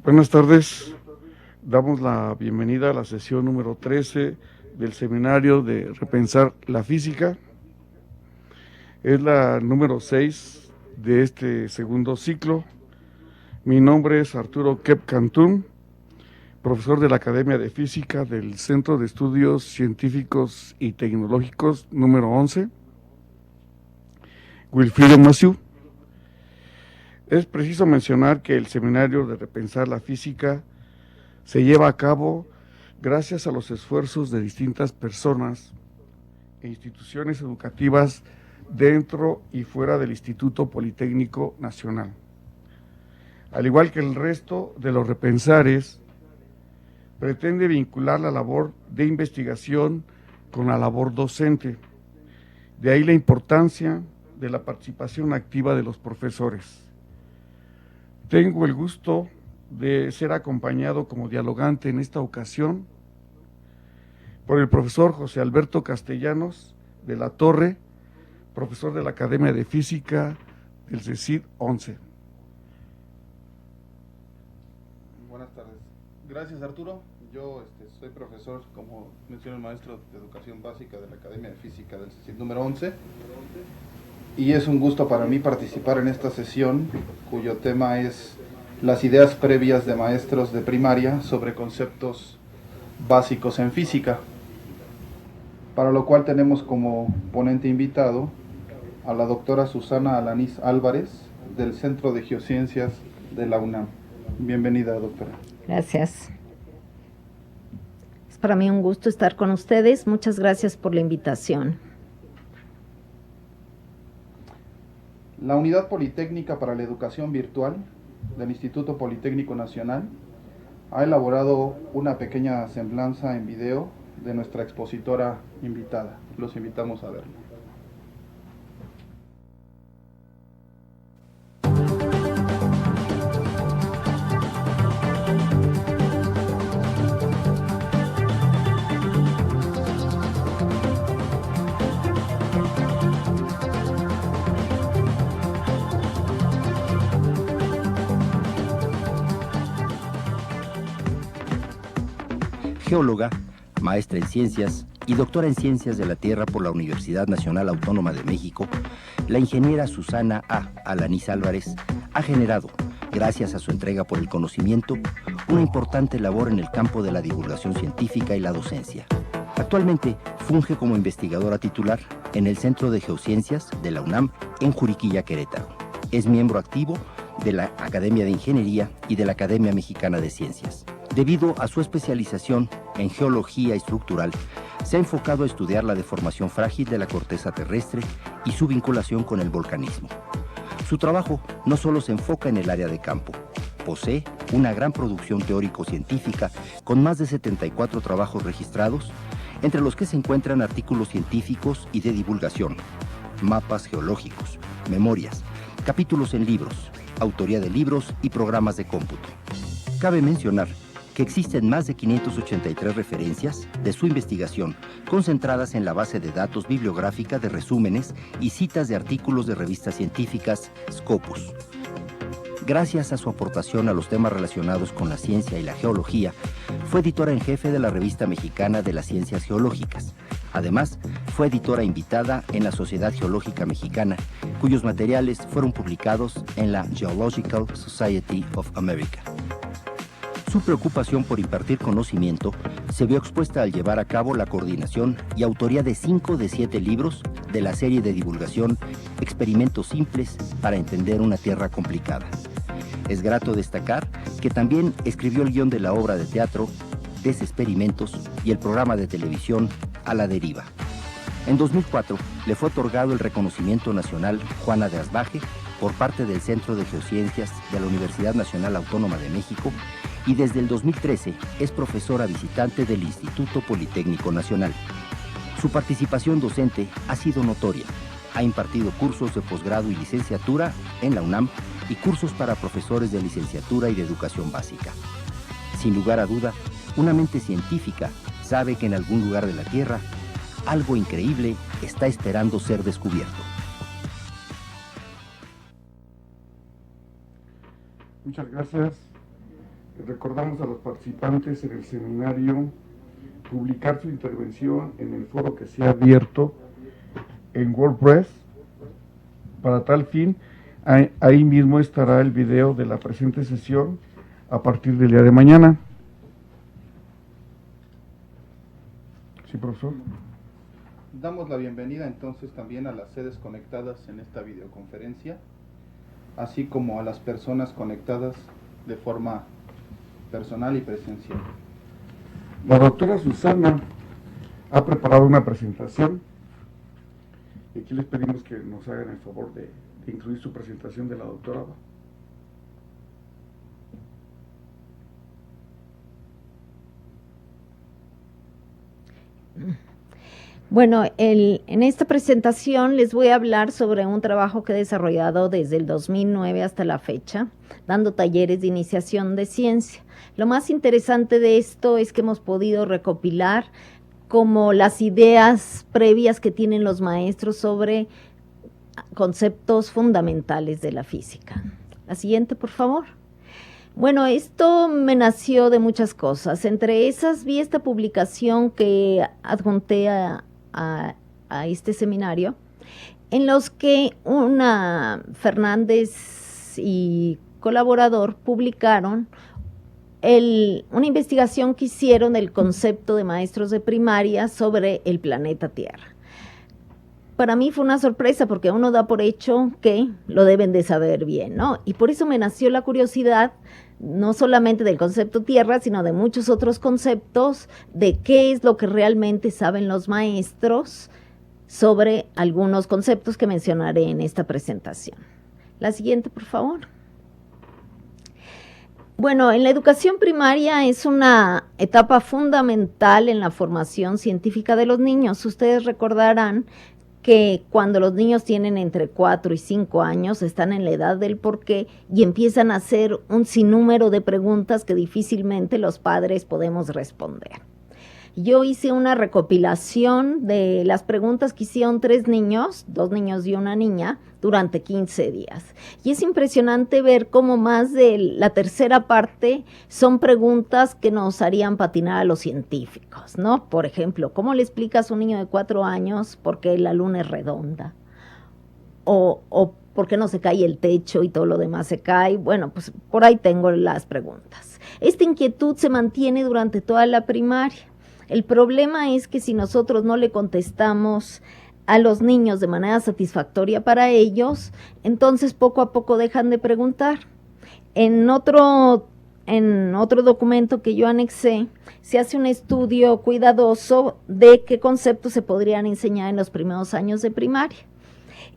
Buenas tardes, damos la bienvenida a la sesión número 13 del seminario de Repensar la Física. Es la número 6 de este segundo ciclo. Mi nombre es Arturo Kep Cantún, profesor de la Academia de Física del Centro de Estudios Científicos y Tecnológicos número 11, Wilfrido Massieu. Es preciso mencionar que el seminario de Repensar la Física se lleva a cabo gracias a los esfuerzos de distintas personas e instituciones educativas dentro y fuera del Instituto Politécnico Nacional. Al igual que el resto de los repensares, pretende vincular la labor de investigación con la labor docente. De ahí la importancia de la participación activa de los profesores. Tengo el gusto de ser acompañado como dialogante en esta ocasión por el profesor José Alberto Castellanos de la Torre, profesor de la Academia de Física del CECID 11. Buenas tardes. Gracias, Arturo. Yo soy profesor, como mencionó el maestro de Educación Básica de la Academia de Física del CECID número 11. Y es un gusto para mí participar en esta sesión, cuyo tema es las ideas previas de maestros de primaria sobre conceptos básicos en física, para lo cual tenemos como ponente invitado a la doctora Susana Alanís Álvarez, del Centro de Geociencias de la UNAM. Bienvenida, doctora. Gracias. Es para mí un gusto estar con ustedes. Muchas gracias por la invitación. La Unidad Politécnica para la Educación Virtual del Instituto Politécnico Nacional ha elaborado una pequeña semblanza en video de nuestra expositora invitada. Los invitamos a verlo. Geóloga, maestra en Ciencias y doctora en Ciencias de la Tierra por la Universidad Nacional Autónoma de México, la ingeniera Susana A. Alanís Álvarez ha generado, gracias a su entrega por el conocimiento, una importante labor en el campo de la divulgación científica y la docencia. Actualmente funge como investigadora titular en el Centro de Geociencias de la UNAM en Juriquilla, Querétaro. Es miembro activo de la Academia de Ingeniería y de la Academia Mexicana de Ciencias. Debido a su especialización en geología estructural, se ha enfocado a estudiar la deformación frágil de la corteza terrestre y su vinculación con el volcanismo. Su trabajo no solo se enfoca en el área de campo, posee una gran producción teórico-científica con más de 74 trabajos registrados, entre los que se encuentran artículos científicos y de divulgación, mapas geológicos, memorias, capítulos en libros, autoría de libros y programas de cómputo. Cabe mencionar que existen más de 583 referencias de su investigación concentradas en la base de datos bibliográfica de resúmenes y citas de artículos de revistas científicas Scopus. Gracias a su aportación a los temas relacionados con la ciencia y la geología, fue editora en jefe de la Revista Mexicana de las Ciencias Geológicas. Además, fue editora invitada en la Sociedad Geológica Mexicana, cuyos materiales fueron publicados en la Geological Society of America. Su preocupación por impartir conocimiento se vio expuesta al llevar a cabo la coordinación y autoría de 5 de 7 libros de la serie de divulgación Experimentos Simples para Entender una Tierra Complicada. Es grato destacar que también escribió el guión de la obra de teatro Desexperimentos y el programa de televisión A la Deriva. En 2004 le fue otorgado el reconocimiento nacional Juana de Asbaje por parte del Centro de Geociencias de la Universidad Nacional Autónoma de México y desde el 2013 es profesora visitante del Instituto Politécnico Nacional. Su participación docente ha sido notoria. Ha impartido cursos de posgrado y licenciatura en la UNAM y cursos para profesores de licenciatura y de educación básica. Sin lugar a duda, una mente científica sabe que en algún lugar de la Tierra algo increíble está esperando ser descubierto. Muchas gracias. Recordamos a los participantes en el seminario publicar su intervención en el foro que se ha abierto en WordPress. Para tal fin, ahí mismo estará el video de la presente sesión a partir del día de mañana. Sí, profesor. Damos la bienvenida entonces también a las sedes conectadas en esta videoconferencia, así como a las personas conectadas de forma personal y presencial. La doctora Susana ha preparado una presentación y aquí les pedimos que nos hagan el favor de incluir su presentación de la doctora. Bueno, en esta presentación les voy a hablar sobre un trabajo que he desarrollado desde el 2009 hasta la fecha, dando talleres de iniciación de ciencia. Lo más interesante de esto es que hemos podido recopilar como las ideas previas que tienen los maestros sobre conceptos fundamentales de la física. La siguiente, por favor. Bueno, esto me nació de muchas cosas. Entre esas vi esta publicación que adjunté a este seminario, en los que una Fernández y colaborador publicaron una investigación que hicieron del concepto de maestros de primaria sobre el planeta Tierra. Para mí fue una sorpresa porque uno da por hecho que lo deben de saber bien, ¿no? Y por eso me nació la curiosidad, no solamente del concepto Tierra, sino de muchos otros conceptos, de qué es lo que realmente saben los maestros sobre algunos conceptos que mencionaré en esta presentación. La siguiente, por favor. Bueno, en la educación primaria es una etapa fundamental en la formación científica de los niños. Ustedes recordarán que cuando los niños tienen entre 4 y 5 años están en la edad del porqué y empiezan a hacer un sinnúmero de preguntas que difícilmente los padres podemos responder. Yo hice una recopilación de las preguntas que hicieron 3 niños, 2 niños y una niña, durante 15 días. Y es impresionante ver cómo más de la tercera parte son preguntas que nos harían patinar a los científicos, ¿no? Por ejemplo, ¿cómo le explicas a un niño de 4 años por qué la luna es redonda? O ¿por qué no se cae el techo y todo lo demás se cae? Bueno, pues por ahí tengo las preguntas. Esta inquietud se mantiene durante toda la primaria. El problema es que si nosotros no le contestamos a los niños de manera satisfactoria para ellos, entonces poco a poco dejan de preguntar. En otro documento que yo anexé, se hace un estudio cuidadoso de qué conceptos se podrían enseñar en los primeros años de primaria.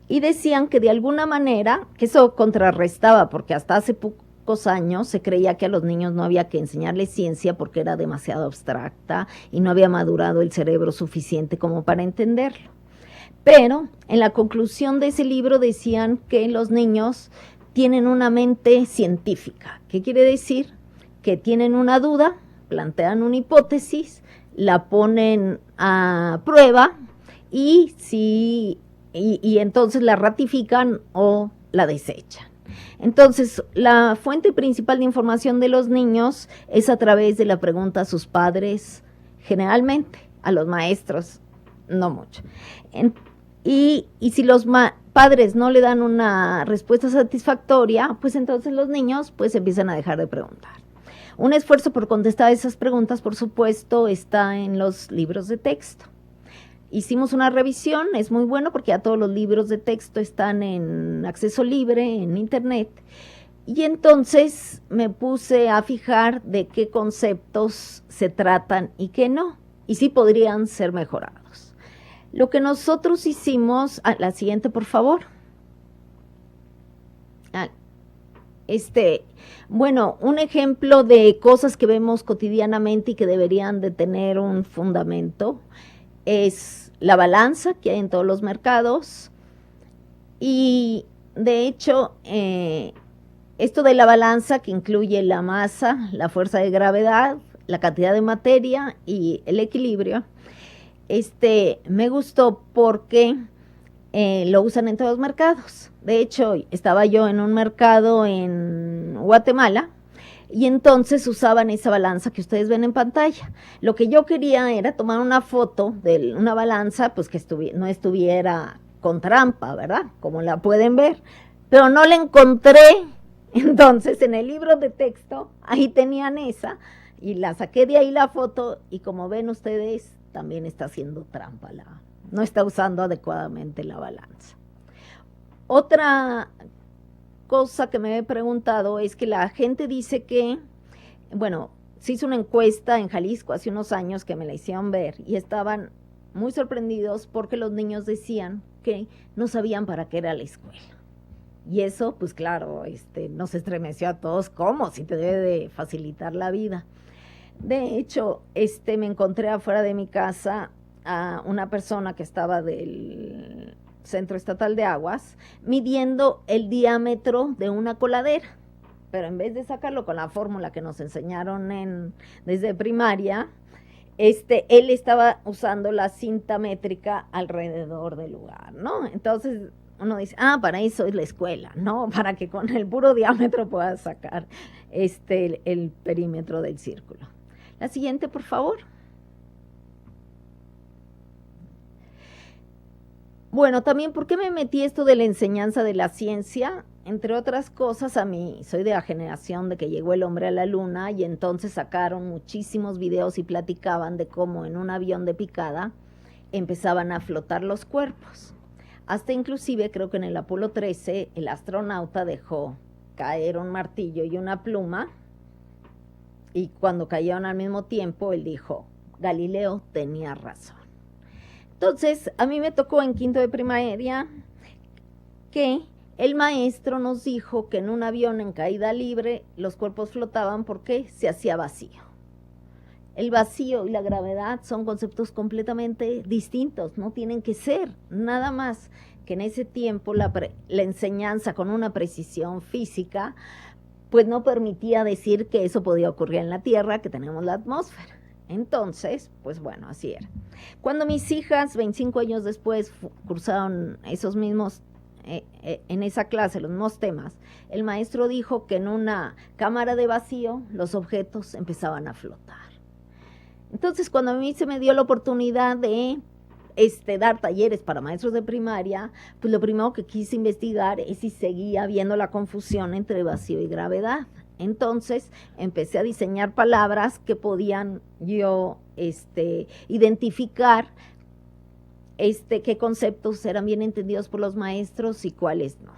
Y decían que de alguna manera, que eso contrarrestaba, porque hasta hace pocos años se creía que a los niños no había que enseñarles ciencia porque era demasiado abstracta y no había madurado el cerebro suficiente como para entenderlo. Pero en la conclusión de ese libro decían que los niños tienen una mente científica. ¿Qué quiere decir? Que tienen una duda, plantean una hipótesis, la ponen a prueba y entonces la ratifican o la desechan. Entonces, la fuente principal de información de los niños es a través de la pregunta a sus padres, generalmente, a los maestros, no mucho. Y si los padres no le dan una respuesta satisfactoria, pues entonces los niños pues empiezan a dejar de preguntar. Un esfuerzo por contestar esas preguntas, por supuesto, está en los libros de texto. Hicimos una revisión, es muy bueno porque ya todos los libros de texto están en acceso libre, en internet, y entonces me puse a fijar de qué conceptos se tratan y qué no, y sí podrían ser mejorados. Lo que nosotros hicimos, la siguiente por favor. Bueno, un ejemplo de cosas que vemos cotidianamente y que deberían de tener un fundamento es la balanza que hay en todos los mercados y de hecho esto de la balanza que incluye la masa, la fuerza de gravedad, la cantidad de materia y el equilibrio, me gustó porque lo usan en todos los mercados. De hecho, estaba yo en un mercado en Guatemala y entonces usaban esa balanza que ustedes ven en pantalla. Lo que yo quería era tomar una foto de una balanza, pues que no estuviera con trampa, ¿verdad? Como la pueden ver, pero no la encontré. Entonces en el libro de texto, ahí tenían esa, y la saqué de ahí la foto, y como ven ustedes, también está haciendo trampa, no está usando adecuadamente la balanza. Otra cosa que me he preguntado es que la gente dice que, bueno, se hizo una encuesta en Jalisco hace unos años que me la hicieron ver y estaban muy sorprendidos porque los niños decían que no sabían para qué era la escuela. Y eso, pues claro, nos estremeció a todos. ¿Cómo? Si te debe de facilitar la vida. De hecho, me encontré afuera de mi casa a una persona que estaba del Centro Estatal de Aguas, midiendo el diámetro de una coladera, pero en vez de sacarlo con la fórmula que nos enseñaron desde primaria, él estaba usando la cinta métrica alrededor del lugar, ¿no? Entonces uno dice, para eso es la escuela, ¿no? Para que con el puro diámetro puedas sacar el perímetro del círculo. La siguiente, por favor. Bueno, también, ¿por qué me metí esto de la enseñanza de la ciencia? Entre otras cosas, a mí soy de la generación de que llegó el hombre a la luna y entonces sacaron muchísimos videos y platicaban de cómo en un avión de picada empezaban a flotar los cuerpos. Hasta inclusive creo que en el Apolo 13 el astronauta dejó caer un martillo y una pluma y cuando cayeron al mismo tiempo él dijo, Galileo tenía razón. Entonces, a mí me tocó en quinto de primaria que el maestro nos dijo que en un avión en caída libre los cuerpos flotaban porque se hacía vacío. El vacío y la gravedad son conceptos completamente distintos, no tienen que ser, nada más que en ese tiempo la enseñanza con una precisión física, pues no permitía decir que eso podía ocurrir en la Tierra, que tenemos la atmósfera. Entonces, pues bueno, así era. Cuando mis hijas, 25 años después, cursaron esos mismos, en esa clase, los mismos temas, el maestro dijo que en una cámara de vacío los objetos empezaban a flotar. Entonces, cuando a mí se me dio la oportunidad de dar talleres para maestros de primaria, pues lo primero que quise investigar es si seguía habiendo la confusión entre vacío y gravedad. Entonces empecé a diseñar palabras que podían yo identificar qué conceptos eran bien entendidos por los maestros y cuáles no.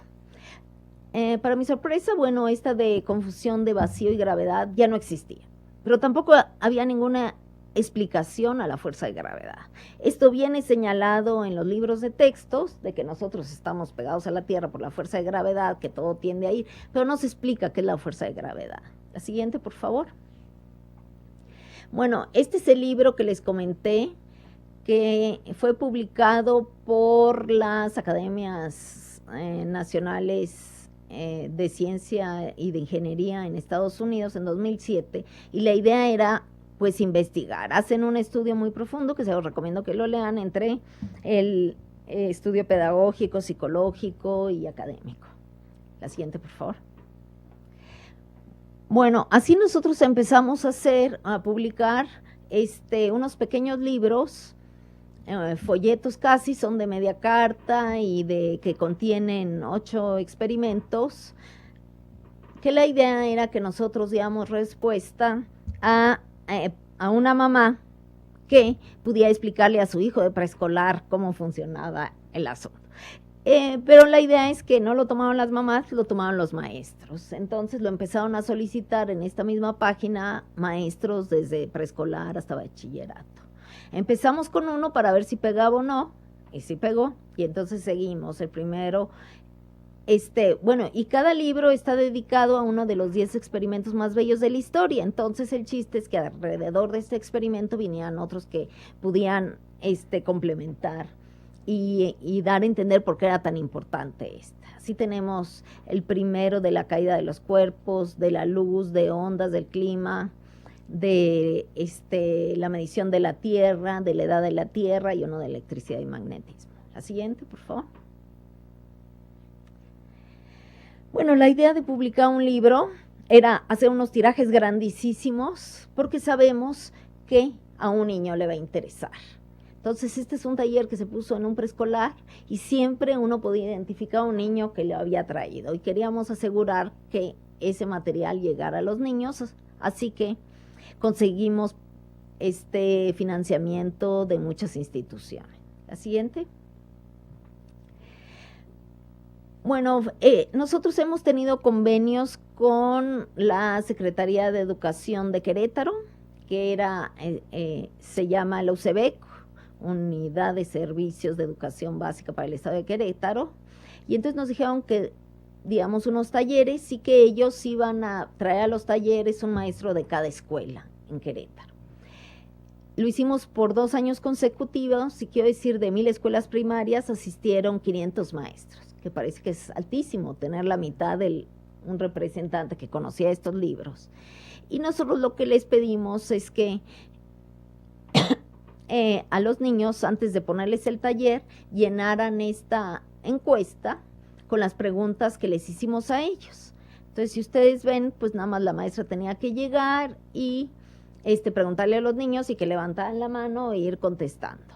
Para mi sorpresa, bueno, esta de confusión de vacío y gravedad ya no existía, pero tampoco había ninguna explicación a la fuerza de gravedad. Esto viene señalado en los libros de textos, de que nosotros estamos pegados a la Tierra por la fuerza de gravedad, que todo tiende a ir, pero no se explica qué es la fuerza de gravedad. La siguiente, por favor. Bueno, este es el libro que les comenté, que fue publicado por las Academias Nacionales de Ciencia y de Ingeniería en Estados Unidos en 2007, y la idea era pues investigar. Hacen un estudio muy profundo que se los recomiendo que lo lean entre el estudio pedagógico, psicológico y académico. La siguiente, por favor. Bueno, así nosotros empezamos a publicar unos pequeños libros, folletos casi, son de media carta y que contienen 8 experimentos, que la idea era que nosotros diéramos respuesta a una mamá que pudiera explicarle a su hijo de preescolar cómo funcionaba el asunto. Pero la idea es que no lo tomaban las mamás, lo tomaban los maestros. Entonces lo empezaron a solicitar en esta misma página maestros desde preescolar hasta bachillerato. Empezamos con uno para ver si pegaba o no, y sí pegó, y entonces seguimos. El primero, bueno, y cada libro está dedicado a uno de los 10 experimentos más bellos de la historia. Entonces el chiste es que alrededor de este experimento vinieran otros que pudieran complementar y dar a entender por qué era tan importante esta. Así tenemos el primero de la caída de los cuerpos, de la luz, de ondas, del clima, de la medición de la Tierra, de la edad de la Tierra, y uno de electricidad y magnetismo. La siguiente, por favor. Bueno, la idea de publicar un libro era hacer unos tirajes grandísimos porque sabemos que a un niño le va a interesar. Entonces este es un taller que se puso en un preescolar y siempre uno podía identificar a un niño que lo había traído y queríamos asegurar que ese material llegara a los niños, así que conseguimos este financiamiento de muchas instituciones. La siguiente. Bueno, nosotros hemos tenido convenios con la Secretaría de Educación de Querétaro, que se llama la UCEBEC, Unidad de Servicios de Educación Básica para el Estado de Querétaro, y entonces nos dijeron que digamos unos talleres y que ellos iban a traer a los talleres un maestro de cada escuela en Querétaro. Lo hicimos por 2 años consecutivos y quiero decir, de 1000 escuelas primarias asistieron 500 maestros, que parece que es altísimo tener la mitad de un representante que conocía estos libros. Y nosotros lo que les pedimos es que a los niños, antes de ponerles el taller, llenaran esta encuesta con las preguntas que les hicimos a ellos. Entonces, si ustedes ven, pues nada más la maestra tenía que llegar y preguntarle a los niños y que levantaran la mano e ir contestando.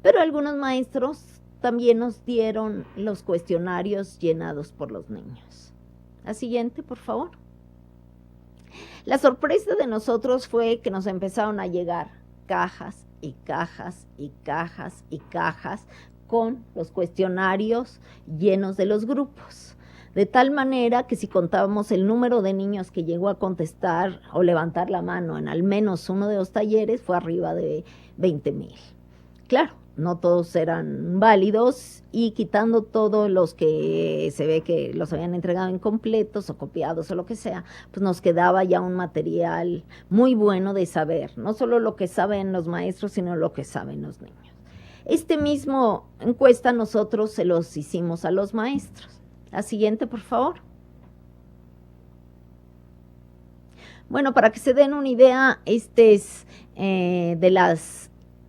Pero algunos maestros también nos dieron los cuestionarios llenados por los niños. La siguiente, por favor. La sorpresa de nosotros fue que nos empezaron a llegar cajas y cajas y cajas y cajas con los cuestionarios llenos de los grupos. De tal manera que si contábamos el número de niños que llegó a contestar o levantar la mano en al menos uno de los talleres, fue arriba de 20,000. Claro, no todos eran válidos y quitando todos los que se ve que los habían entregado incompletos o copiados o lo que sea, pues nos quedaba ya un material muy bueno de saber, no solo lo que saben los maestros, sino lo que saben los niños. Mismo encuesta nosotros se los hicimos a los maestros. La siguiente, por favor. Bueno, para que se den una idea,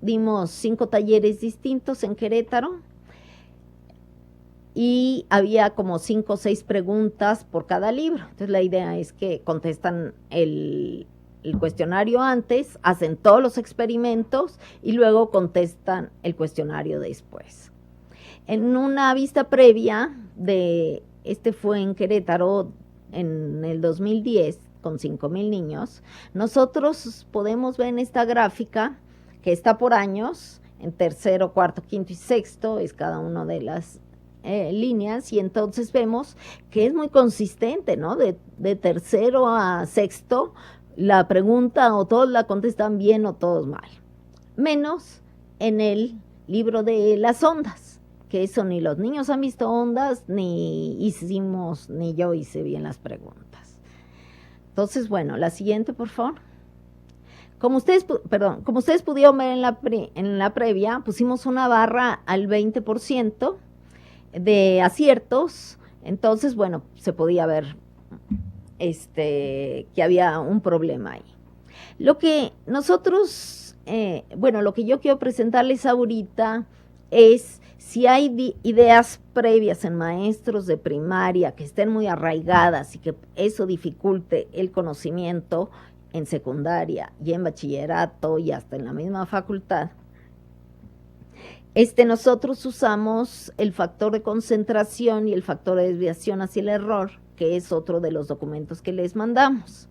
dimos 5 talleres distintos en Querétaro y había como 5 o 6 preguntas por cada libro. Entonces la idea es que contestan el cuestionario antes, hacen todos los experimentos y luego contestan el cuestionario después. En una vista previa fue en Querétaro en el 2010 con 5,000 niños, nosotros podemos ver en esta gráfica que está por años, en tercero, cuarto, quinto y sexto, es cada una de las líneas, y entonces vemos que es muy consistente, ¿no? De tercero a sexto, la pregunta o todos la contestan bien o todos mal, menos en el libro de las ondas, que eso ni los niños han visto ondas, ni yo hice bien las preguntas. Entonces, bueno, la siguiente, por favor. Como ustedes pudieron ver en la previa, pusimos una barra al 20% de aciertos, entonces, bueno, se podía ver que había un problema ahí. Lo que yo quiero presentarles ahorita es si hay ideas previas en maestros de primaria que estén muy arraigadas y que eso dificulte el conocimiento en secundaria y en bachillerato y hasta en la misma facultad. Nosotros usamos el factor de concentración y el factor de desviación hacia el error, que es otro de los documentos que les mandamos.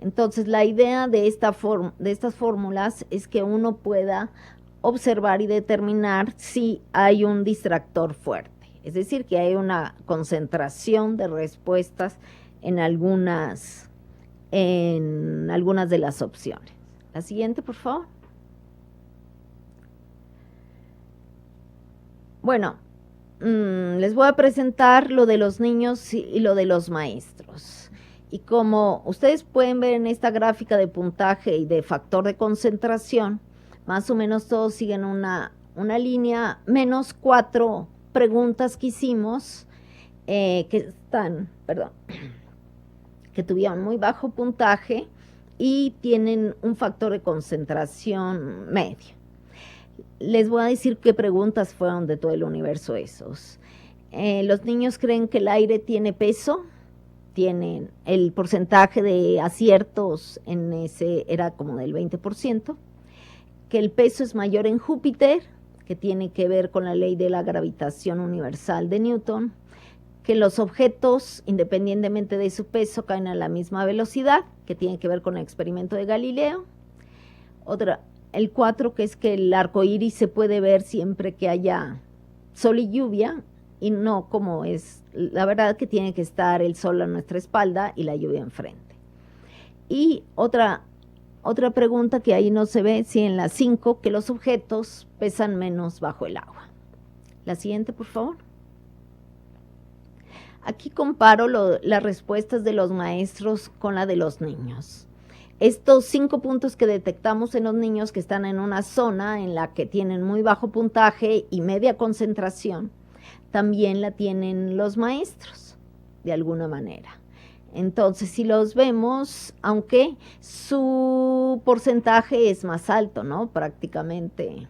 Entonces, la idea de estas fórmulas es que uno pueda observar y determinar si hay un distractor fuerte, es decir, que hay una concentración de respuestas en algunas de las opciones. La siguiente, por favor. Bueno, les voy a presentar lo de los niños y lo de los maestros. Y como ustedes pueden ver en esta gráfica de puntaje y de factor de concentración, más o menos todos siguen una línea, menos 4 preguntas que hicimos, que tuvieron muy bajo puntaje y tienen un factor de concentración medio. Les voy a decir qué preguntas fueron de todo el universo esos. Los niños creen que el aire tiene peso, tienen el porcentaje de aciertos en ese era como del 20%, que el peso es mayor en Júpiter, que tiene que ver con la ley de la gravitación universal de Newton, que los objetos, independientemente de su peso, caen a la misma velocidad, que tiene que ver con el experimento de Galileo. Otra, el 4, que es que el arco iris se puede ver siempre que haya sol y lluvia, y no como es, la verdad que tiene que estar el sol a nuestra espalda y la lluvia enfrente. Y otra pregunta que ahí no se ve, sí, en la 5, que los objetos pesan menos bajo el agua. La siguiente, por favor. Aquí comparo las respuestas de los maestros con la de los niños. Estos 5 puntos que detectamos en los niños que están en una zona en la que tienen muy bajo puntaje y media concentración, también la tienen los maestros, de alguna manera. Entonces, si los vemos, aunque su porcentaje es más alto, ¿no? Prácticamente.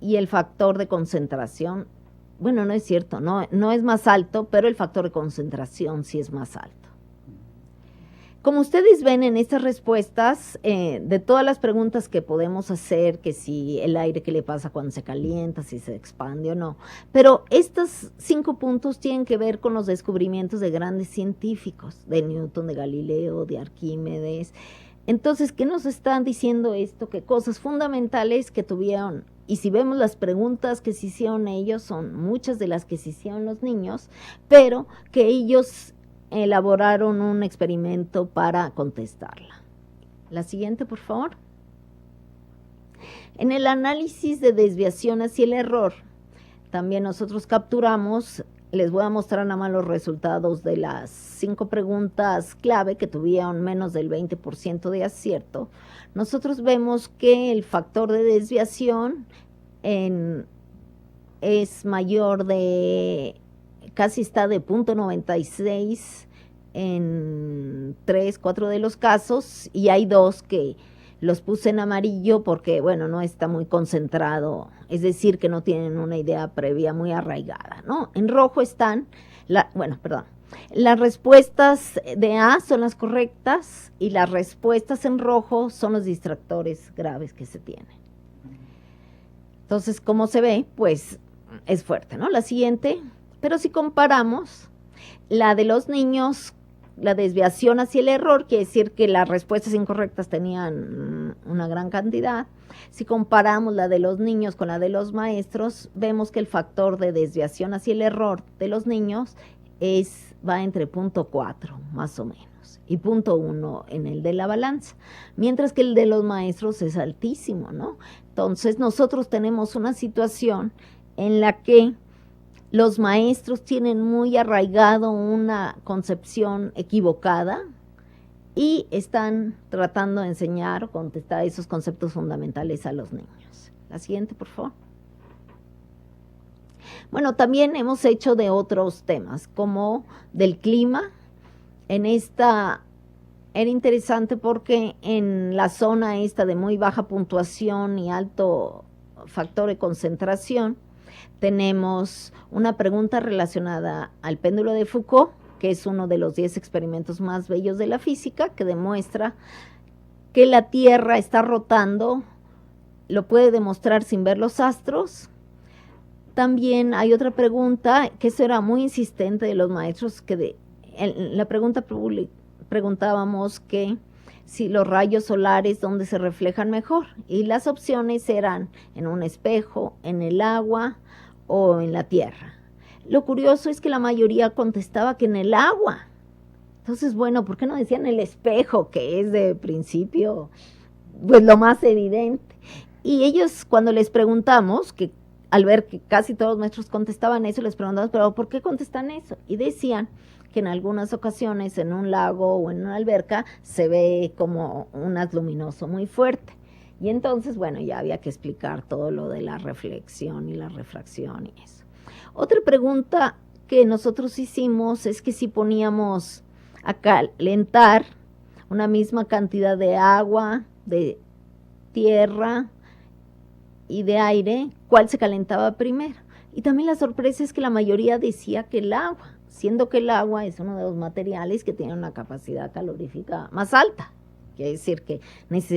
Y el factor de concentración, bueno, no es cierto, no es más alto, pero el factor de concentración sí es más alto. Como ustedes ven en estas respuestas, de todas las preguntas que podemos hacer, que si el aire, qué le pasa cuando se calienta, si se expande o no, pero estos 5 puntos tienen que ver con los descubrimientos de grandes científicos, de Newton, de Galileo, de Arquímedes. Entonces, ¿qué nos están diciendo esto? Que cosas fundamentales que tuvieron, y si vemos las preguntas que se hicieron ellos, son muchas de las que se hicieron los niños, pero que ellos elaboraron un experimento para contestarla. La siguiente, por favor. En el análisis de desviación hacia el error, también nosotros capturamos, les voy a mostrar nada más los resultados de las 5 preguntas clave que tuvieron menos del 20% de acierto. Nosotros vemos que el factor de desviación es mayor de, casi está de 0.96 en 3, 4 de los casos, y hay 2 que los puse en amarillo porque, bueno, no está muy concentrado, es decir, que no tienen una idea previa muy arraigada, ¿no? En rojo están, las respuestas de A son las correctas y las respuestas en rojo son los distractores graves que se tienen. Entonces, como se ve, pues es fuerte, ¿no? La siguiente, pero si comparamos la de los niños, la desviación hacia el error, quiere decir que las respuestas incorrectas tenían una gran cantidad. Si comparamos la de los niños con la de los maestros, vemos que el factor de desviación hacia el error de los niños va entre 0.4 más o menos y 0.1 en el de la balanza, mientras que el de los maestros es altísimo, ¿no? Entonces nosotros tenemos una situación en la que los maestros tienen muy arraigado una concepción equivocada y están tratando de enseñar o contestar esos conceptos fundamentales a los niños. La siguiente, por favor. Bueno, también hemos hecho de otros temas, como del clima. Era interesante porque en la zona esta de muy baja puntuación y alto factor de concentración, tenemos una pregunta relacionada al péndulo de Foucault, que es uno de los 10 experimentos más bellos de la física, que demuestra que la Tierra está rotando, lo puede demostrar sin ver los astros. También hay otra pregunta, que eso era muy insistente de los maestros, que en la pregunta preguntábamos que si los rayos solares, ¿dónde se reflejan mejor? Y las opciones eran en un espejo, en el agua o en la tierra. Lo curioso es que la mayoría contestaba que en el agua. Entonces, bueno, ¿por qué no decían el espejo, que es de principio pues lo más evidente? Y ellos, cuando les preguntamos, que al ver que casi todos los maestros contestaban eso, les preguntamos, ¿pero por qué contestan eso? Y decían que en algunas ocasiones en un lago o en una alberca se ve como un haz luminoso muy fuerte. Y entonces, bueno, ya había que explicar todo lo de la reflexión y la refracción y eso. Otra pregunta que nosotros hicimos es que si poníamos a calentar una misma cantidad de agua, de tierra y de aire, ¿cuál se calentaba primero? Y también la sorpresa es que la mayoría decía que el agua. siendo que el agua es uno de los materiales que tiene una capacidad calorífica más alta. Quiere decir que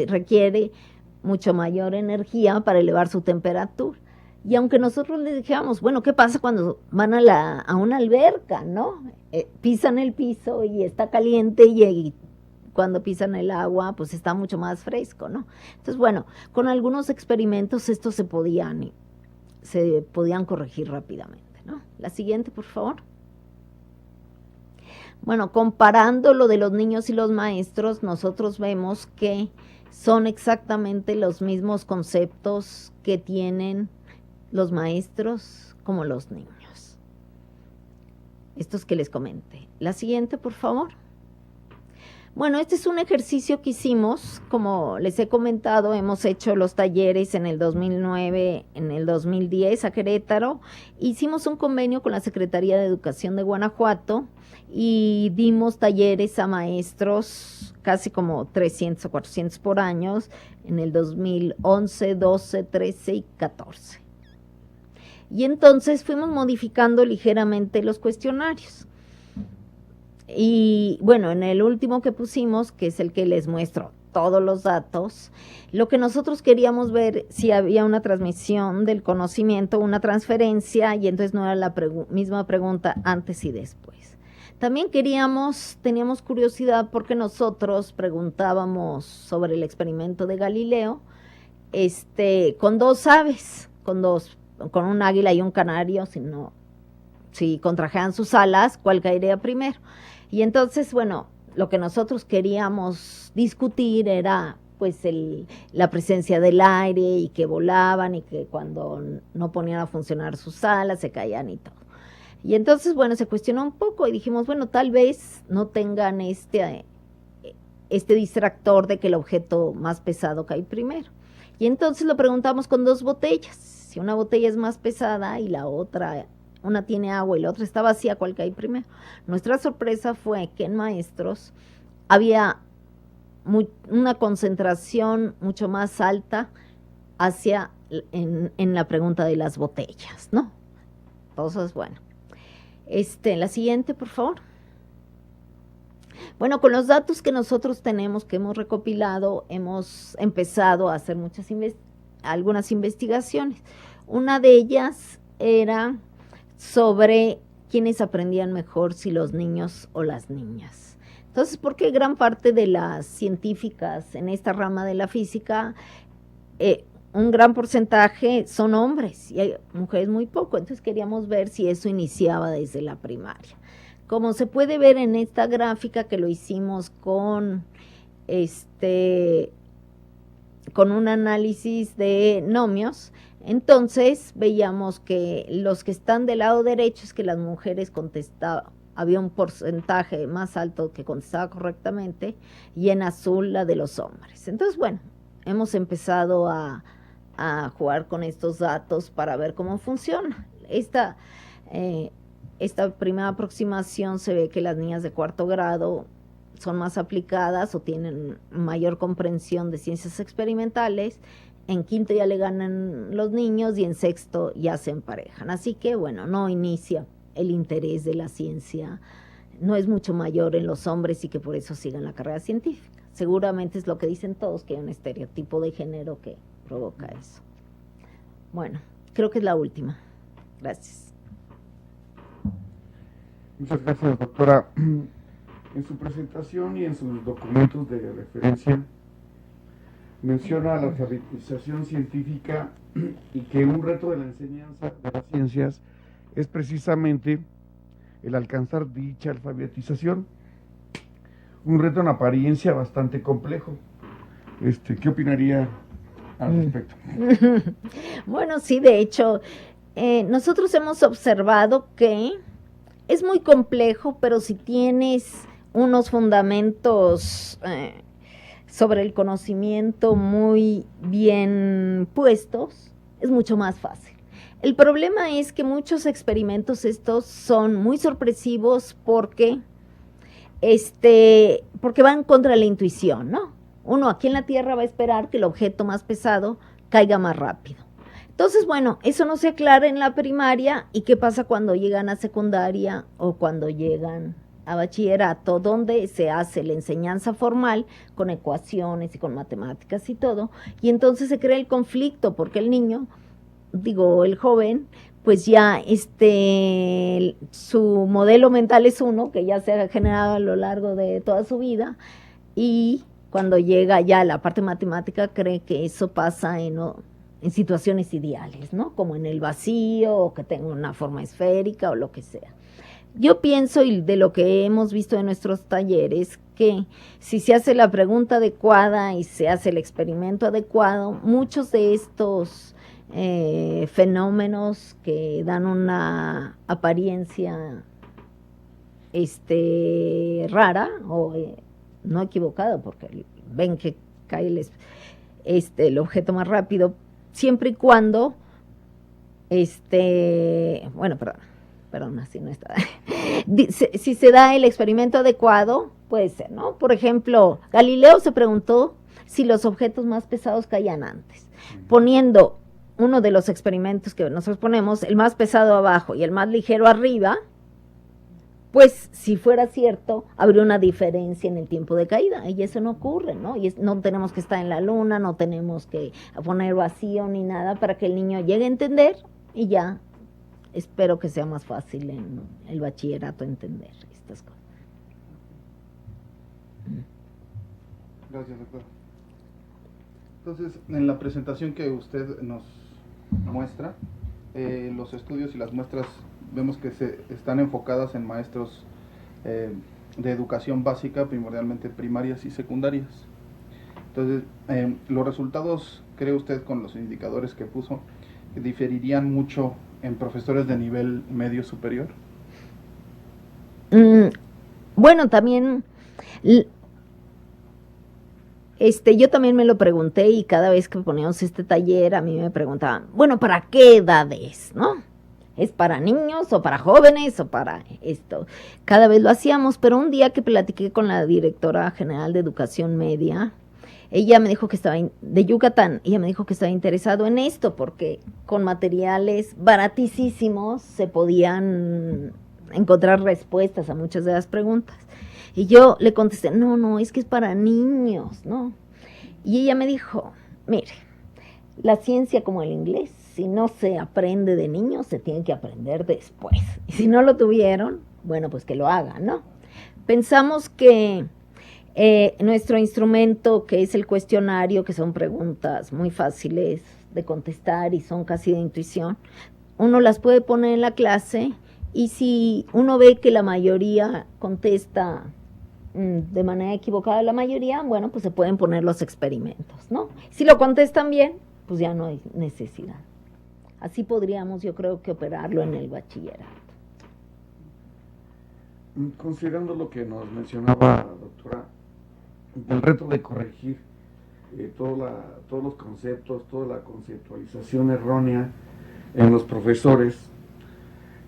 requiere mucho mayor energía para elevar su temperatura. Y aunque nosotros les dijéramos, bueno, ¿qué pasa cuando van a una alberca, no? Pisan el piso y está caliente y cuando pisan el agua, pues está mucho más fresco, ¿no? Entonces, bueno, con algunos experimentos estos se podían corregir rápidamente, ¿no? La siguiente, por favor. Bueno, comparando lo de los niños y los maestros, nosotros vemos que son exactamente los mismos conceptos que tienen los maestros como los niños. Estos que les comenté. La siguiente, por favor. Bueno, este es un ejercicio que hicimos, como les he comentado, hemos hecho los talleres en el 2009, en el 2010 a Querétaro. Hicimos un convenio con la Secretaría de Educación de Guanajuato y dimos talleres a maestros, casi como 300 o 400 por año, en el 2011, 12, 13 y 14. Y entonces fuimos modificando ligeramente los cuestionarios. Y bueno, en el último que pusimos, que es el que les muestro todos los datos, lo que nosotros queríamos ver si había una transmisión del conocimiento, una transferencia, y entonces no era la misma pregunta antes y después. También teníamos curiosidad porque nosotros preguntábamos sobre el experimento de Galileo, con dos aves, con un águila y un canario, si contrajeran sus alas, ¿cuál caería primero? Y entonces, bueno, lo que nosotros queríamos discutir era pues la presencia del aire y que volaban y que cuando no ponían a funcionar sus alas se caían y todo. Y entonces, bueno, se cuestionó un poco y dijimos, bueno, tal vez no tengan este distractor de que el objeto más pesado cae primero. Y entonces lo preguntamos con dos botellas. Si una botella es más pesada y la otra, una tiene agua y la otra está vacía, ¿cuál cae primero? Nuestra sorpresa fue que en maestros había una concentración mucho más alta en la pregunta de las botellas, ¿no? Entonces, bueno. La siguiente, por favor. Bueno, con los datos que nosotros tenemos, que hemos recopilado, hemos empezado a hacer algunas investigaciones. Una de ellas era sobre quiénes aprendían mejor, si los niños o las niñas. Entonces, porque gran parte de las científicas en esta rama de la física, un gran porcentaje son hombres y hay mujeres muy poco, entonces queríamos ver si eso iniciaba desde la primaria. Como se puede ver en esta gráfica que lo hicimos con un análisis de nomios, entonces veíamos que los que están del lado derecho es que las mujeres contestaban, había un porcentaje más alto que contestaba correctamente, y en azul la de los hombres. Entonces, bueno, hemos empezado a jugar con estos datos para ver cómo funciona. Esta primera aproximación se ve que las niñas de cuarto grado son más aplicadas o tienen mayor comprensión de ciencias experimentales, en quinto ya le ganan los niños y en sexto ya se emparejan. Así que, bueno, no inicia el interés de la ciencia, no es mucho mayor en los hombres y que por eso sigan la carrera científica. Seguramente es lo que dicen todos, que hay un estereotipo de género que provoca eso. Bueno, creo que es la última. Gracias. Muchas gracias, doctora. En su presentación y en sus documentos de referencia menciona la alfabetización científica y que un reto de la enseñanza de las ciencias es precisamente el alcanzar dicha alfabetización. Un reto en apariencia bastante complejo. ¿Qué opinaría al respecto? Bueno, sí, de hecho, nosotros hemos observado que es muy complejo, pero si tienes unos fundamentos sobre el conocimiento muy bien puestos, es mucho más fácil. El problema es que muchos experimentos estos son muy sorpresivos porque van contra la intuición, ¿no? Uno aquí en la Tierra va a esperar que el objeto más pesado caiga más rápido. Entonces, bueno, eso no se aclara en la primaria. ¿Y qué pasa cuando llegan a secundaria o cuando llegan a bachillerato, donde se hace la enseñanza formal con ecuaciones y con matemáticas y todo? Y entonces se crea el conflicto porque el niño, digo, el joven, pues ya su modelo mental es uno que ya se ha generado a lo largo de toda su vida, y cuando llega ya a la parte matemática cree que eso pasa en situaciones ideales, ¿no? Como en el vacío, o que tenga una forma esférica o lo que sea. Yo pienso, y de lo que hemos visto en nuestros talleres, que si se hace la pregunta adecuada y se hace el experimento adecuado, muchos de estos fenómenos que dan una apariencia rara o no equivocada, porque ven que cae el objeto más rápido, siempre y cuando bueno, perdón, así no está. Si se da el experimento adecuado, puede ser, ¿no? Por ejemplo, Galileo se preguntó si los objetos más pesados caían antes. Poniendo uno de los experimentos que nosotros ponemos, el más pesado abajo y el más ligero arriba, pues si fuera cierto, habría una diferencia en el tiempo de caída, y eso no ocurre, ¿no? Y no tenemos que estar en la luna, no tenemos que poner vacío ni nada para que el niño llegue a entender, y ya espero que sea más fácil en el bachillerato entender estas cosas. Gracias, doctor. Entonces, en la presentación que usted nos muestra, los estudios y las muestras vemos que están enfocadas en maestros de educación básica, primordialmente primarias y secundarias. Entonces, los resultados, ¿cree usted, con los indicadores que puso, diferirían mucho en profesores de nivel medio superior? Bueno, también yo también me lo pregunté, y cada vez que poníamos este taller a mí me preguntaban, bueno, ¿para qué edades, no? ¿Es para niños o para jóvenes o para esto? Cada vez lo hacíamos, pero un día que platiqué con la directora general de educación media, ella me dijo que estaba de Yucatán, ella me dijo que estaba interesado en esto porque con materiales baratísimos se podían encontrar respuestas a muchas de las preguntas. Y yo le contesté, no, es que es para niños, ¿no? Y ella me dijo, mire, la ciencia como el inglés, si no se aprende de niños, se tiene que aprender después. Y si no lo tuvieron, bueno, pues que lo hagan, ¿no? Pensamos que nuestro instrumento, que es el cuestionario, que son preguntas muy fáciles de contestar y son casi de intuición, uno las puede poner en la clase, y si uno ve que la mayoría contesta de manera equivocada, la mayoría, bueno, pues se pueden poner los experimentos, ¿no? Si lo contestan bien, pues ya no hay necesidad. Así podríamos, yo creo, que operarlo en el bachillerato. Considerando lo que nos mencionaba, doctora, el reto de corregir todos los conceptos, toda la conceptualización errónea en los profesores,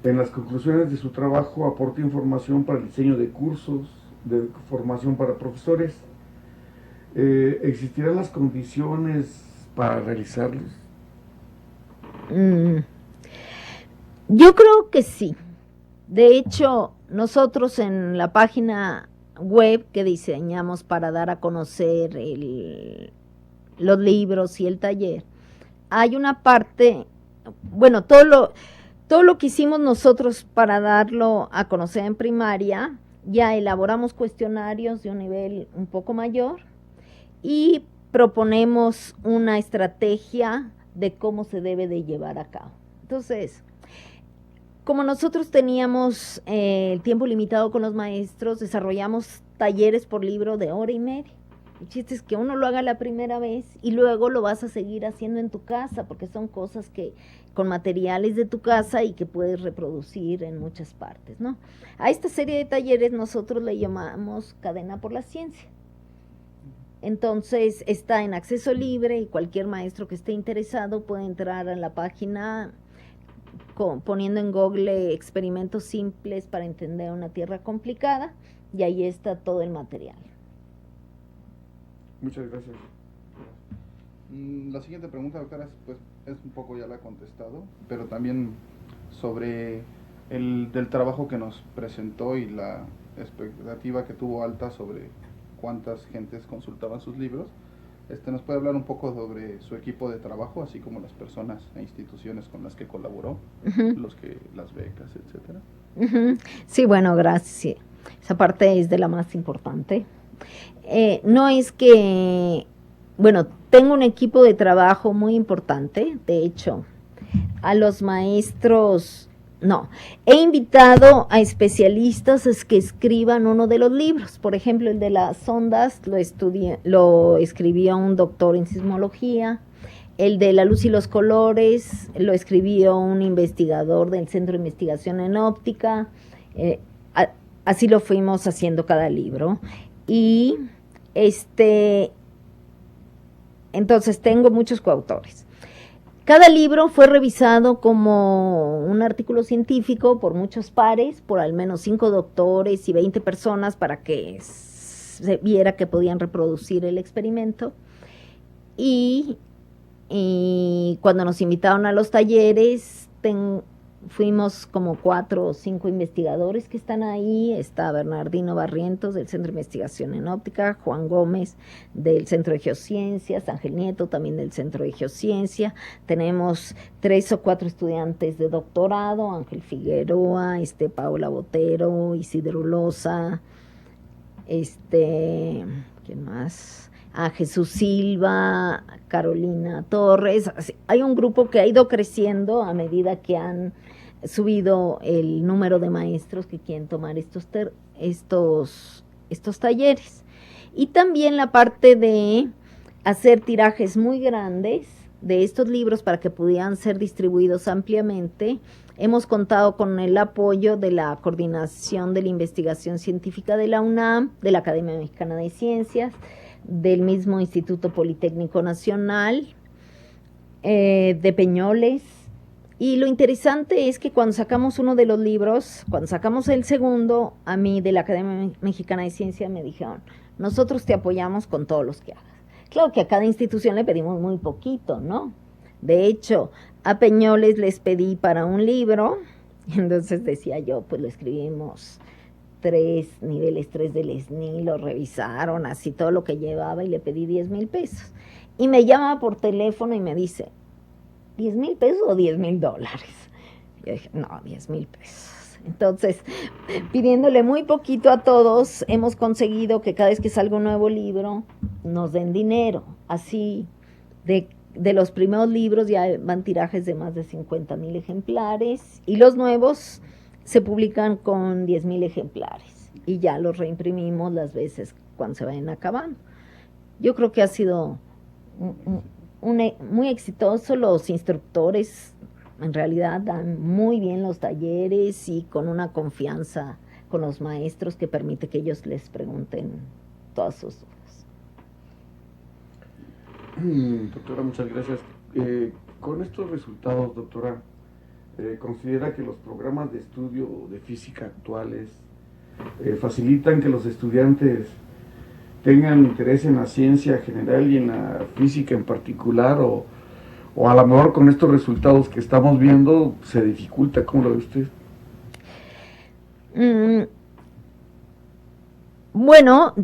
en las conclusiones de su trabajo aporta información para el diseño de cursos de formación para profesores. ¿Existirán las condiciones para realizarlos? Yo creo que sí. De hecho, nosotros en la página web que diseñamos para dar a conocer los libros y el taller, hay una parte, bueno, todo lo que hicimos nosotros para darlo a conocer en primaria, ya elaboramos cuestionarios de un nivel un poco mayor y proponemos una estrategia de cómo se debe de llevar a cabo. Entonces, como nosotros teníamos el tiempo limitado con los maestros, desarrollamos talleres por libro de 1 hora y media. El chiste es que uno lo haga la primera vez y luego lo vas a seguir haciendo en tu casa, porque son cosas que con materiales de tu casa y que puedes reproducir en muchas partes, ¿no? A esta serie de talleres nosotros le llamamos Cadena por la Ciencia. Entonces está en acceso libre y cualquier maestro que esté interesado puede entrar a la página poniendo en Google experimentos simples para entender una tierra complicada, y ahí está todo el material. Muchas gracias. La siguiente pregunta, doctora, es pues es un poco ya la ha contestado, pero también sobre del trabajo que nos presentó y la expectativa que tuvo alta sobre cuántas gentes consultaban sus libros. ¿Nos puede hablar un poco sobre su equipo de trabajo, así como las personas e instituciones con las que colaboró, las becas, etcétera? Sí, bueno, gracias. Sí. Esa parte es de la más importante. No es que, bueno, tengo un equipo de trabajo muy importante. De hecho, a los maestros, no, he invitado a especialistas que escriban uno de los libros. Por ejemplo, el de las ondas lo escribió un doctor en sismología. El de la luz y los colores lo escribió un investigador del Centro de Investigación en Óptica. Así lo fuimos haciendo cada libro. Y entonces tengo muchos coautores. Cada libro fue revisado como un artículo científico por muchos pares, por al menos 5 doctores y 20 personas para que se viera que podían reproducir el experimento. Y cuando nos invitaron a los talleres, fuimos como 4 o 5 investigadores que están ahí. Está Bernardino Barrientos del Centro de Investigación en Óptica, Juan Gómez del Centro de Geociencias, Ángel Nieto también del Centro de Geociencia. Tenemos 3 o 4 estudiantes de doctorado, Ángel Figueroa, Paola Botero, Isidro Loza, ¿quién más? A Jesús Silva, Carolina Torres. Hay un grupo que ha ido creciendo a medida que han subido el número de maestros que quieren tomar estos talleres. Y también la parte de hacer tirajes muy grandes de estos libros para que pudieran ser distribuidos ampliamente. Hemos contado con el apoyo de la Coordinación de la Investigación Científica de la UNAM, de la Academia Mexicana de Ciencias, del mismo Instituto Politécnico Nacional, de Peñoles. Y lo interesante es que cuando sacamos uno de los libros, cuando sacamos el segundo, a mí de la Academia Mexicana de Ciencia me dijeron, nosotros te apoyamos con todos los que hagas. Claro que a cada institución le pedimos muy poquito, ¿no? De hecho, a Peñoles les pedí para un libro, y entonces decía yo, pues lo escribimos 3 niveles 3 del SNI, lo revisaron, así todo lo que llevaba, y le pedí 10,000 pesos. Y me llama por teléfono y me dice, ¿10,000 pesos o $10,000? Yo dije, no, 10,000 pesos. Entonces, pidiéndole muy poquito a todos, hemos conseguido que cada vez que salga un nuevo libro, nos den dinero. Así, de los primeros libros ya van tirajes de más de 50,000 ejemplares, y los nuevos se publican con 10,000 ejemplares, y ya los reimprimimos las veces cuando se vayan acabando. Yo creo que ha sido muy exitoso. Los instructores en realidad dan muy bien los talleres y con una confianza con los maestros que permite que ellos les pregunten todas sus dudas. Doctora, muchas gracias. Con estos resultados, doctora, ¿considera que los programas de estudio de física actuales facilitan que los estudiantes tengan interés en la ciencia general y en la física en particular, o a lo mejor con estos resultados que estamos viendo se dificulta? ¿Cómo lo ve usted? Bueno,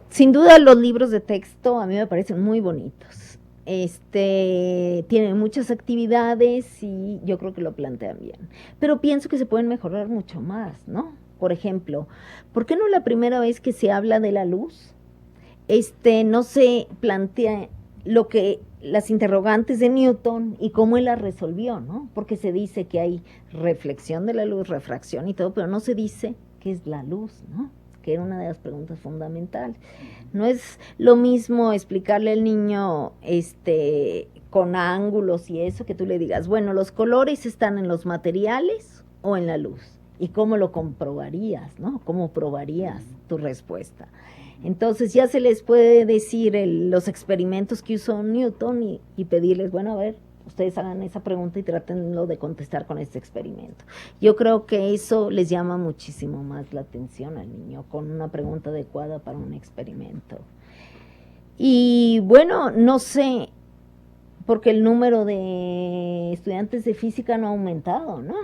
sin duda los libros de texto a mí me parecen muy bonitos. Tienen muchas actividades y yo creo que lo plantean bien. Pero pienso que se pueden mejorar mucho más, ¿no? Por ejemplo, ¿por qué no la primera vez que se habla de la luz, no se plantea las interrogantes de Newton y cómo él las resolvió, ¿no? Porque se dice que hay reflexión de la luz, refracción y todo, pero no se dice qué es la luz, ¿no? Que era una de las preguntas fundamentales. No es lo mismo explicarle al niño con ángulos y eso, que tú le digas, bueno, los colores están en los materiales o en la luz. ¿Y cómo lo comprobarías, no? ¿Cómo probarías tu respuesta? Entonces ya se les puede decir los experimentos que usó Newton y pedirles, bueno, a ver, ustedes hagan esa pregunta y trátenlo de contestar con este experimento. Yo creo que eso les llama muchísimo más la atención al niño, con una pregunta adecuada para un experimento. Y bueno, no sé, porque el número de estudiantes de física no ha aumentado, ¿no?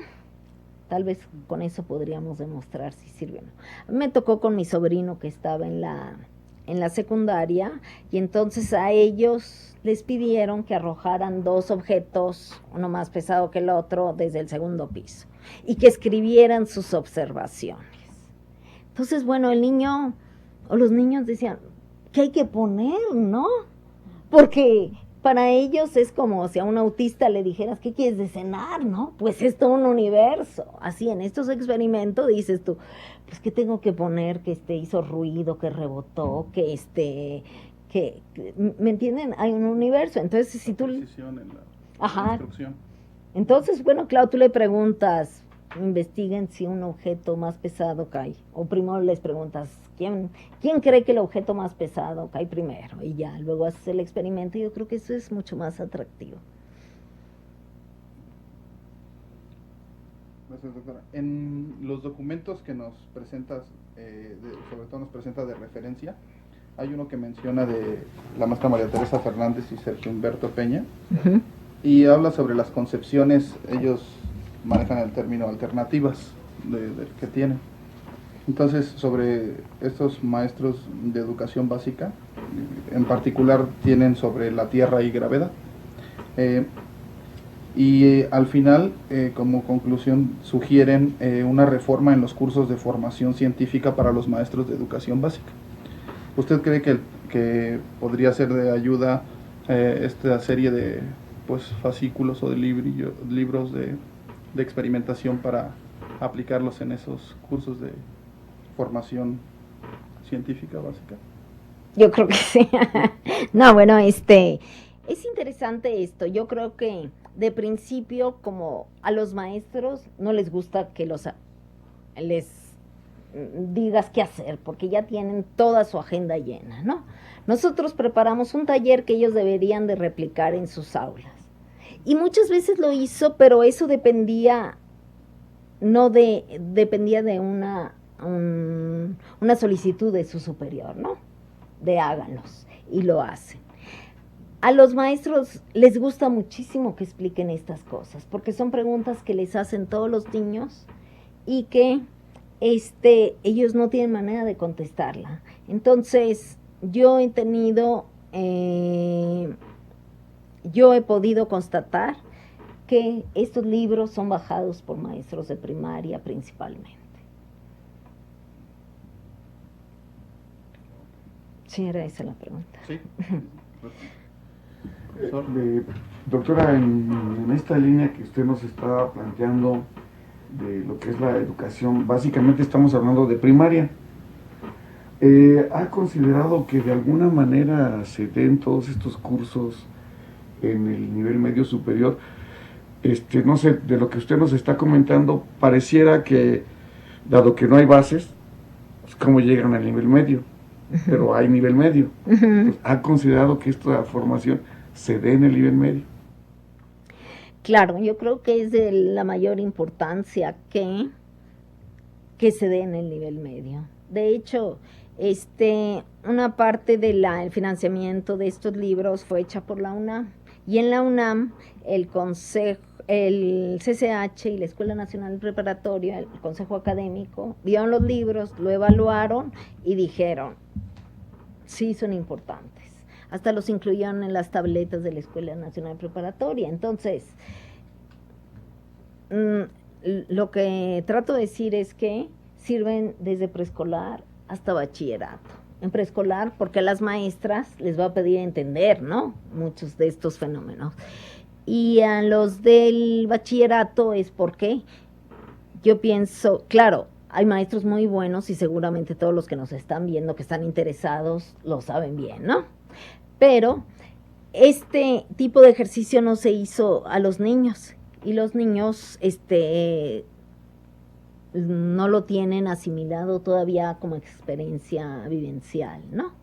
Tal vez con eso podríamos demostrar si sirve o no. A mí me tocó con mi sobrino que estaba en la secundaria, y entonces a ellos les pidieron que arrojaran 2 objetos, uno más pesado que el otro, desde el segundo piso, y que escribieran sus observaciones. Entonces, bueno, el niño o los niños decían, ¿qué hay que poner, no? Porque para ellos es como si a un autista le dijeras, ¿qué quieres de cenar, no? Pues es todo un universo. Así, en estos experimentos dices tú, pues, ¿qué tengo que poner? Que hizo ruido, que rebotó, que ¿me entienden? Hay un universo. Entonces, si tú... Precisión en la Ajá. instrucción. Entonces, bueno, claro, tú le preguntas, investiguen si un objeto más pesado cae. O primero les preguntas, ¿quién cree que el objeto más pesado cae primero? Y ya, luego haces el experimento, y yo creo que eso es mucho más atractivo. Gracias, doctora. En los documentos que nos presentas, sobre todo nos presenta de referencia, hay uno que menciona de la maestra María Teresa Fernández y Sergio Humberto Peña, y habla sobre las concepciones, ellos manejan el término alternativas que tienen. Entonces, sobre estos maestros de educación básica, en particular tienen sobre la Tierra y gravedad. Al final, como conclusión, sugieren una reforma en los cursos de formación científica para los maestros de educación básica. ¿Usted cree que podría ser de ayuda esta serie de fascículos o de libros de experimentación para aplicarlos en esos cursos de formación científica básica? Yo creo que sí. No, bueno, es interesante esto. Yo creo que de principio, como a los maestros no les gusta que les digas qué hacer, porque ya tienen toda su agenda llena, ¿no? Nosotros preparamos un taller que ellos deberían de replicar en sus aulas. Y muchas veces lo hizo, pero eso dependía de una solicitud de su superior, ¿no? De háganlos, y lo hacen. A los maestros les gusta muchísimo que expliquen estas cosas, porque son preguntas que les hacen todos los niños y que ellos no tienen manera de contestarla. Entonces, yo he podido constatar que estos libros son bajados por maestros de primaria principalmente. Sí, era esa la pregunta. Sí. Doctora, en esta línea que usted nos está planteando de lo que es la educación, básicamente estamos hablando de primaria. ¿Ha considerado que de alguna manera se den todos estos cursos en el nivel medio superior? No sé, de lo que usted nos está comentando, pareciera que, dado que no hay bases, pues cómo llegan al nivel medio, pero hay nivel medio. Pues, ¿ha considerado que esta formación se dé en el nivel medio? Claro, yo creo que es de la mayor importancia que se dé en el nivel medio. De hecho, una parte del financiamiento de estos libros fue hecha por la UNAM, y en la UNAM el CCH y la Escuela Nacional Preparatoria, el Consejo Académico, vieron los libros, lo evaluaron y dijeron, sí, son importantes. Hasta los incluyeron en las tabletas de la Escuela Nacional Preparatoria. Entonces, lo que trato de decir es que sirven desde preescolar hasta bachillerato. En preescolar, porque a las maestras les va a pedir entender, ¿no?, muchos de estos fenómenos. Y a los del bachillerato es porque yo pienso, claro, hay maestros muy buenos y seguramente todos los que nos están viendo, que están interesados, lo saben bien, ¿no? Pero este tipo de ejercicio no se hizo a los niños, y los niños no lo tienen asimilado todavía como experiencia vivencial, ¿no?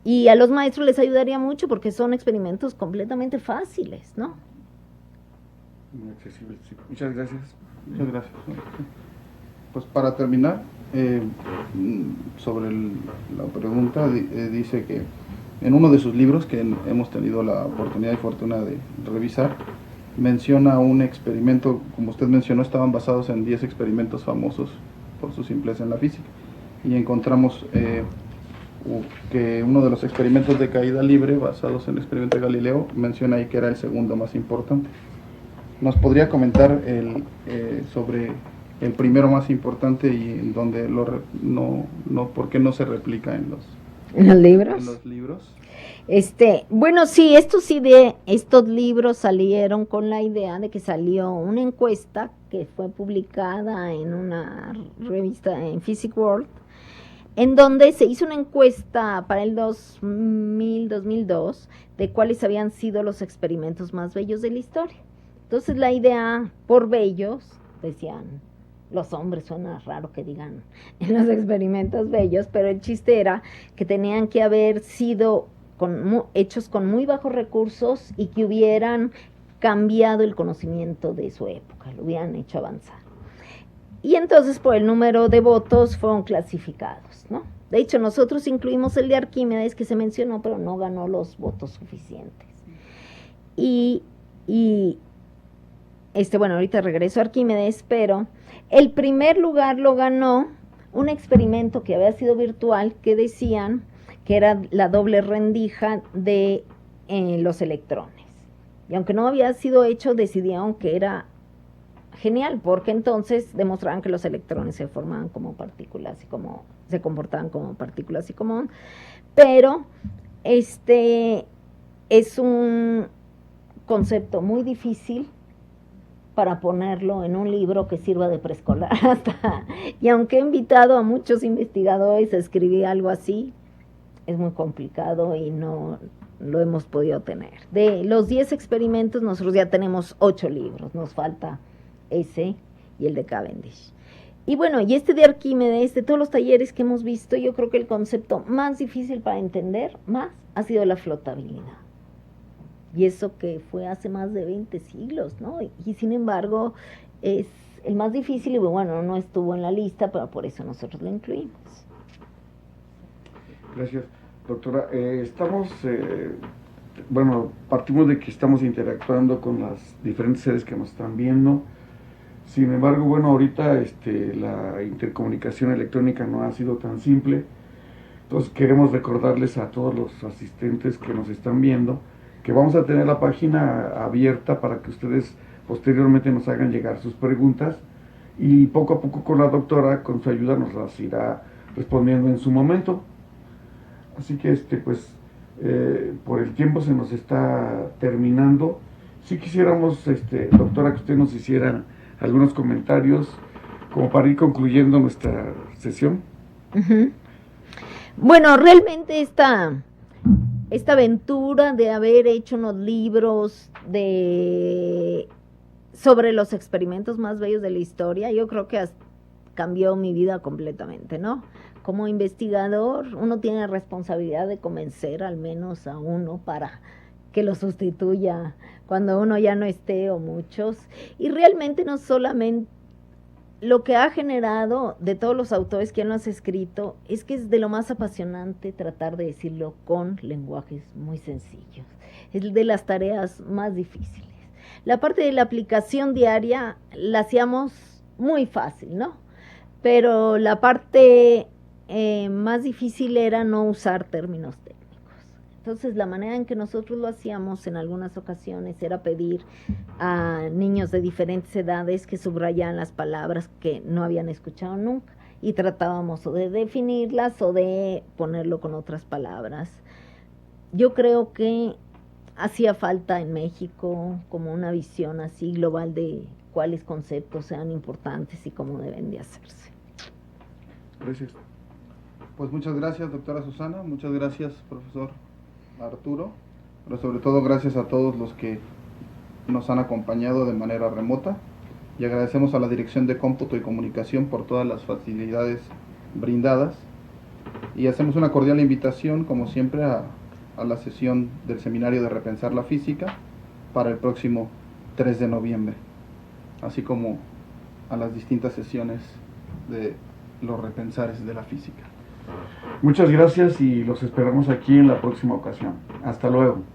Y a los maestros les ayudaría mucho porque son experimentos completamente fáciles, ¿no? Muy accesible, sí. Muchas gracias. Muchas gracias. Pues para terminar, sobre la pregunta, dice que en uno de sus libros que hemos tenido la oportunidad y fortuna de revisar, menciona un experimento, como usted mencionó, estaban basados en 10 experimentos famosos por su simpleza en la física, y encontramos que uno de los experimentos de caída libre basados en el experimento de Galileo menciona ahí que era el segundo más importante. ¿Nos podría comentar sobre el primero más importante y en donde por qué no se replica en los libros? En los libros. Bueno, sí, estos libros salieron con la idea de que salió una encuesta que fue publicada en una revista en Physics World, en donde se hizo una encuesta para el 2002 de cuáles habían sido los experimentos más bellos de la historia. Entonces la idea, por bellos, decían, los hombres, suena raro que digan en los experimentos bellos, pero el chiste era que tenían que haber sido hechos con muy bajos recursos y que hubieran cambiado el conocimiento de su época, lo hubieran hecho avanzar. Y entonces por el número de votos fueron clasificados, ¿no? De hecho, nosotros incluimos el de Arquímedes, que se mencionó, pero no ganó los votos suficientes. Bueno, ahorita regreso a Arquímedes, pero el primer lugar lo ganó un experimento que había sido virtual, que decían que era la doble rendija de los electrones. Y aunque no había sido hecho, decidieron que era genial, porque entonces demostraban que los electrones se formaban como partículas y se comportaban como partículas y como... Pero es un concepto muy difícil para ponerlo en un libro que sirva de preescolar y aunque he invitado a muchos investigadores a escribir algo así, es muy complicado y no lo hemos podido tener. De los 10 experimentos, nosotros ya tenemos 8 libros, nos falta ese y el de Cavendish. Y bueno, y de Arquímedes, de todos los talleres que hemos visto, yo creo que el concepto más difícil para entender ha sido la flotabilidad. Y eso que fue hace más de 20 siglos, ¿no? Y sin embargo, es el más difícil y bueno, no estuvo en la lista, pero por eso nosotros lo incluimos. Gracias, doctora. Partimos de que estamos interactuando con las diferentes sedes que nos están viendo. Sin embargo, bueno, ahorita la intercomunicación electrónica no ha sido tan simple. Entonces queremos recordarles a todos los asistentes que nos están viendo que vamos a tener la página abierta para que ustedes posteriormente nos hagan llegar sus preguntas y poco a poco con la doctora, con su ayuda, nos las irá respondiendo en su momento. Así que por el tiempo se nos está terminando. Si quisiéramos, doctora, que usted nos hiciera algunos comentarios como para ir concluyendo nuestra sesión. Uh-huh. Bueno, realmente esta aventura de haber hecho unos libros sobre los experimentos más bellos de la historia, yo creo que cambió mi vida completamente, ¿no? Como investigador, uno tiene responsabilidad de convencer al menos a uno para que lo sustituya cuando uno ya no esté o muchos. Y realmente no solamente lo que ha generado de todos los autores que han escrito es que es de lo más apasionante tratar de decirlo con lenguajes muy sencillos. Es de las tareas más difíciles. La parte de la aplicación diaria la hacíamos muy fácil, ¿no? Pero la parte más difícil era no usar términos técnicos. Entonces, la manera en que nosotros lo hacíamos en algunas ocasiones era pedir a niños de diferentes edades que subrayaran las palabras que no habían escuchado nunca y tratábamos o de definirlas o de ponerlo con otras palabras. Yo creo que hacía falta en México como una visión así global de cuáles conceptos sean importantes y cómo deben de hacerse. Gracias. Pues muchas gracias, doctora Susana, muchas gracias, profesor Arturo, pero sobre todo gracias a todos los que nos han acompañado de manera remota y agradecemos a la Dirección de Cómputo y Comunicación por todas las facilidades brindadas y hacemos una cordial invitación, como siempre, a la sesión del Seminario de Repensar la Física para el próximo 3 de noviembre, así como a las distintas sesiones de los repensares de la física. Muchas gracias y los esperamos aquí en la próxima ocasión. Hasta luego.